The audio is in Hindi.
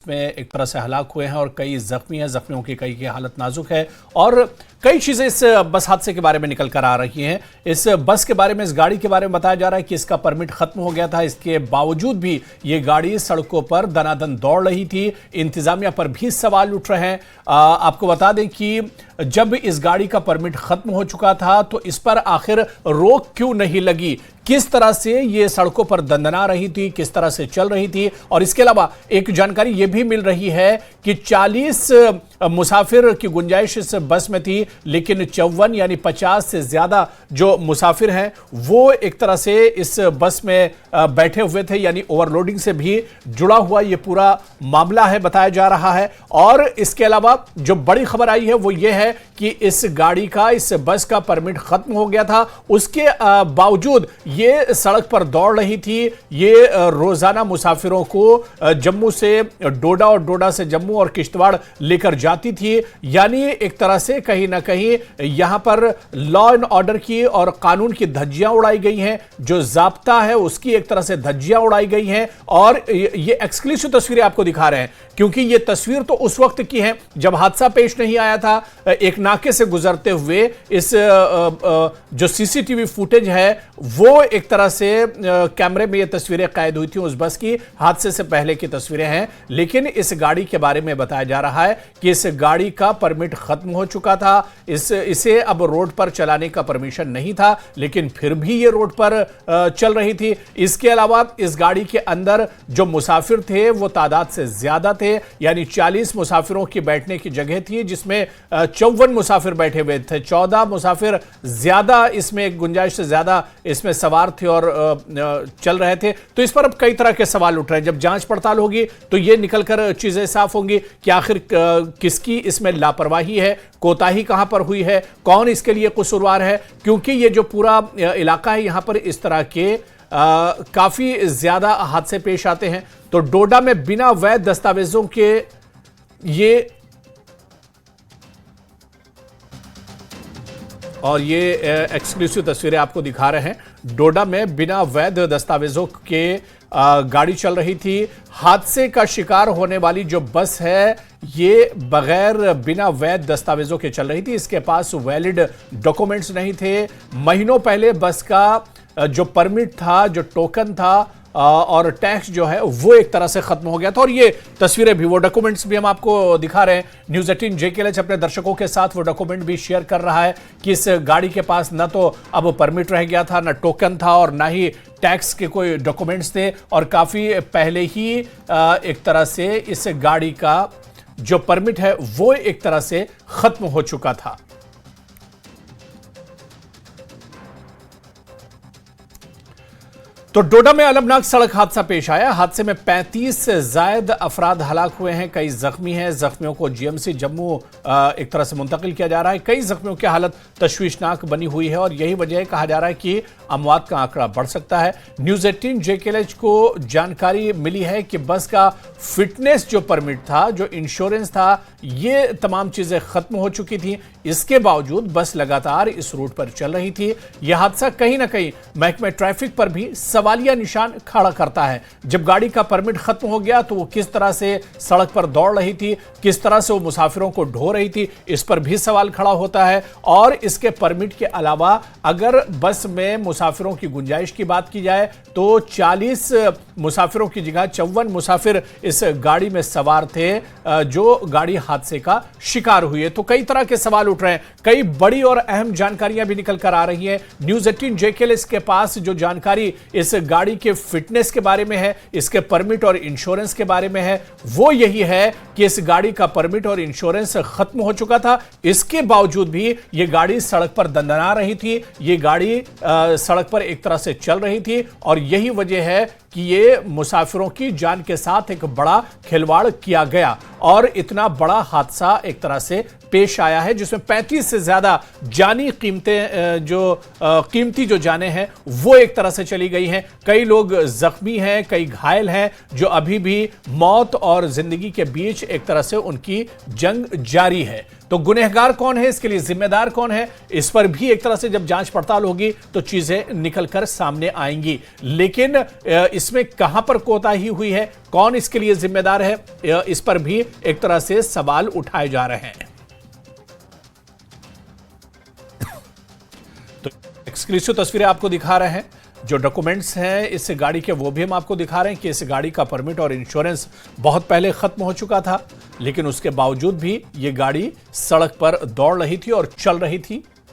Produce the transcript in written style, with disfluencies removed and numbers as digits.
में एक तरह से हलाक हुए हैं और कई जख्मी हैं। जख्मियों की कई की हालत नाजुक है और कई चीजें इस बस हादसे के बारे में निकल कर आ रही हैं। इस बस के बारे में, इस गाड़ी के बारे में बताया जा रहा है कि इसका परमिट खत्म हो गया था। इसके बावजूद भी ये गाड़ी सड़कों पर दनादन दौड़ रही थी। इंतजामिया पर भी सवाल उठ रहे हैं। आपको बता दें कि जब इस गाड़ी का परमिट खत्म हो चुका था तो इस पर आखिर रोक क्यों नहीं लगी, किस तरह से ये सड़कों पर दंदना रही थी, किस तरह से चल रही थी। और इसके अलावा एक जानकारी ये भी मिल रही है कि 40 मुसाफिर की गुंजाइश इस बस में थी, लेकिन 54 यानी 50 से ज्यादा जो मुसाफिर हैं वो एक तरह से इस बस में बैठे हुए थे, यानी ओवरलोडिंग से भी जुड़ा हुआ ये पूरा मामला है बताया जा रहा है। और इसके अलावा जो बड़ी खबर आई है वो ये है कि इस गाड़ी का, इस बस का परमिट खत्म हो गया था, उसके बावजूद ये सड़क पर दौड़ रही थी। ये रोजाना मुसाफिरों को जम्मू से डोडा और डोडा से जम्मू और किश्तवाड़ लेकर जाती थी। यानी एक तरह से कहीं ना कहीं यहां पर लॉ एंड ऑर्डर की और कानून की धज्जियां उड़ाई गई हैं, जो जाब्ता है उसकी एक तरह से धज्जियां उड़ाई गई हैं। और ये एक्सक्लूसिव तस्वीरें आपको दिखा रहे हैं, क्योंकि ये तस्वीर तो उस वक्त की है जब हादसा पेश नहीं आया था। एक नाके से गुजरते हुए इस जो सीसीटीवी फुटेज है वो एक तरह से कैमरे में ये तस्वीरें कैद हुई थी उस बस की, हादसे से पहले की तस्वीरें हैं। लेकिन इस गाड़ी के बारे में बताया जा रहा है कि इस गाड़ी का परमिट खत्म हो चुका था। इसे अब रोड पर चलाने का परमिशन नहीं था, लेकिन फिर भी ये रोड पर चल रही थी। इसके अलावा इस गाड़ी के अंदर जो मुसाफिर थे वो तादाद से ज्यादा थे, यानी 40 मुसाफिरों की बैठने की जगह थी जिसमें 54 मुसाफिर बैठे हुए थे। 14 मुसाफिर ज्यादा इसमें, गुंजाइश से ज्यादा इसमें सवार थे और चल रहे थे। तो इस पर अब कई तरह के सवाल उठ रहे हैं। जब जांच पड़ताल होगी तो ये निकलकर चीजें साफ होंगी कि आखिर किसकी इसमें लापरवाही है, कोताही कहां पर हुई है, कौन इसके लिए कसूरवार है। क्योंकि ये जो पूरा इलाका है यहां पर इस तरह के काफी ज्यादा हादसे पेश आते हैं। तो डोडा में बिना वैध दस्तावेजों के ये एक्सक्लूसिव तस्वीरें आपको दिखा रहे हैं। डोडा में बिना वैध दस्तावेजों के गाड़ी चल रही थी। हादसे का शिकार होने वाली जो बस है ये बगैर बिना वैध दस्तावेजों के चल रही थी। इसके पास वैलिड डॉक्यूमेंट्स नहीं थे। महीनों पहले बस का जो परमिट था, जो टोकन था और टैक्स जो है वो एक तरह से खत्म हो गया था। और ये तस्वीरें भी, वो डॉक्यूमेंट्स भी हम आपको दिखा रहे हैं। न्यूज़ 18 JKLH अपने दर्शकों के साथ वो डॉक्यूमेंट भी शेयर कर रहा है कि इस गाड़ी के पास न तो अब परमिट रह गया था, न टोकन था और ना ही टैक्स के कोई डॉक्यूमेंट्स थे। और काफी पहले ही एक तरह से इस गाड़ी का जो परमिट है वो एक तरह से खत्म हो चुका था। तो डोडा में अलमनाक सड़क हादसा पेश आया। हादसे में 35 से ज्यादा अफराद हलाक हुए हैं, कई जख्मी हैं। जख्मियों को GMC जम्मू एक तरह से मुंतकिल किया जा रहा है। कई जख्मियों की हालत तशवीशनाक बनी हुई है और यही वजह है, कहा जा रहा है कि अमवात का आंकड़ा बढ़ सकता है। न्यूज़ 18 JKLH को जानकारी मिली है कि बस का फिटनेस जो परमिट था, जो इंश्योरेंस था, ये तमाम चीजें खत्म हो चुकी थी। इसके बावजूद बस लगातार इस रूट पर चल रही थी। यह हादसा कहीं ना कहीं महकमे ट्रैफिक पर भी सवालिया निशान खड़ा करता है। जब गाड़ी का परमिट खत्म हो गया तो वो किस तरह से सड़क पर दौड़ रही थी, किस तरह से वो मुसाफिरों को ढो रही थी, इस पर भी सवाल खड़ा होता है। और इसके परमिट के अलावा अगर बस में मुसाफिरों की गुंजाइश की बात की जाए तो 40 मुसाफिरों की जगह 54 मुसाफिर इस गाड़ी में सवार थे जो गाड़ी हादसे का शिकार हुई है। तो कई तरह के सवाल उठ रहे हैं। कई बड़ी और अहम जानकारियां भी निकल कर आ रही हैं। न्यूज़ 18 JKLH के पास जो जानकारी इस गाड़ी के फिटनेस के बारे में है, इसके परमिट और इंश्योरेंस के बारे में है, वो यही है कि इस गाड़ी का परमिट और इंश्योरेंस खत्म हो चुका था। इसके बावजूद भी ये गाड़ी सड़क पर दंदना रही थी, ये गाड़ी सड़क पर एक तरह से चल रही थी। और यही वजह है कि ये मुसाफिरों की जान के साथ एक बड़ा खिलवाड़ किया गया और इतना बड़ा हादसा एक तरह से पेश आया है, जिसमें 35 से ज्यादा जानी कीमतें कीमती जो जाने हैं वो एक तरह से चली गई हैं। कई लोग जख्मी हैं, कई घायल हैं, जो अभी भी मौत और जिंदगी के बीच एक तरह से उनकी जंग जारी है। तो गुनहगार कौन है, इसके लिए जिम्मेदार कौन है, इस पर भी एक तरह से जब जांच पड़ताल होगी तो चीजें निकलकर सामने आएंगी। लेकिन इसमें कहां पर कोताही हुई है, कौन इसके लिए जिम्मेदार है, इस पर भी एक तरह से सवाल उठाए जा रहे हैं। तो एक्सक्लूसिव तस्वीरें आपको दिखा रहे हैं, जो डॉक्यूमेंट्स हैं इस गाड़ी के वो भी हम आपको दिखा रहे हैं कि इस गाड़ी का परमिट और इंश्योरेंस बहुत पहले खत्म हो चुका था, लेकिन उसके बावजूद भी ये गाड़ी सड़क पर दौड़ रही थी और चल रही थी।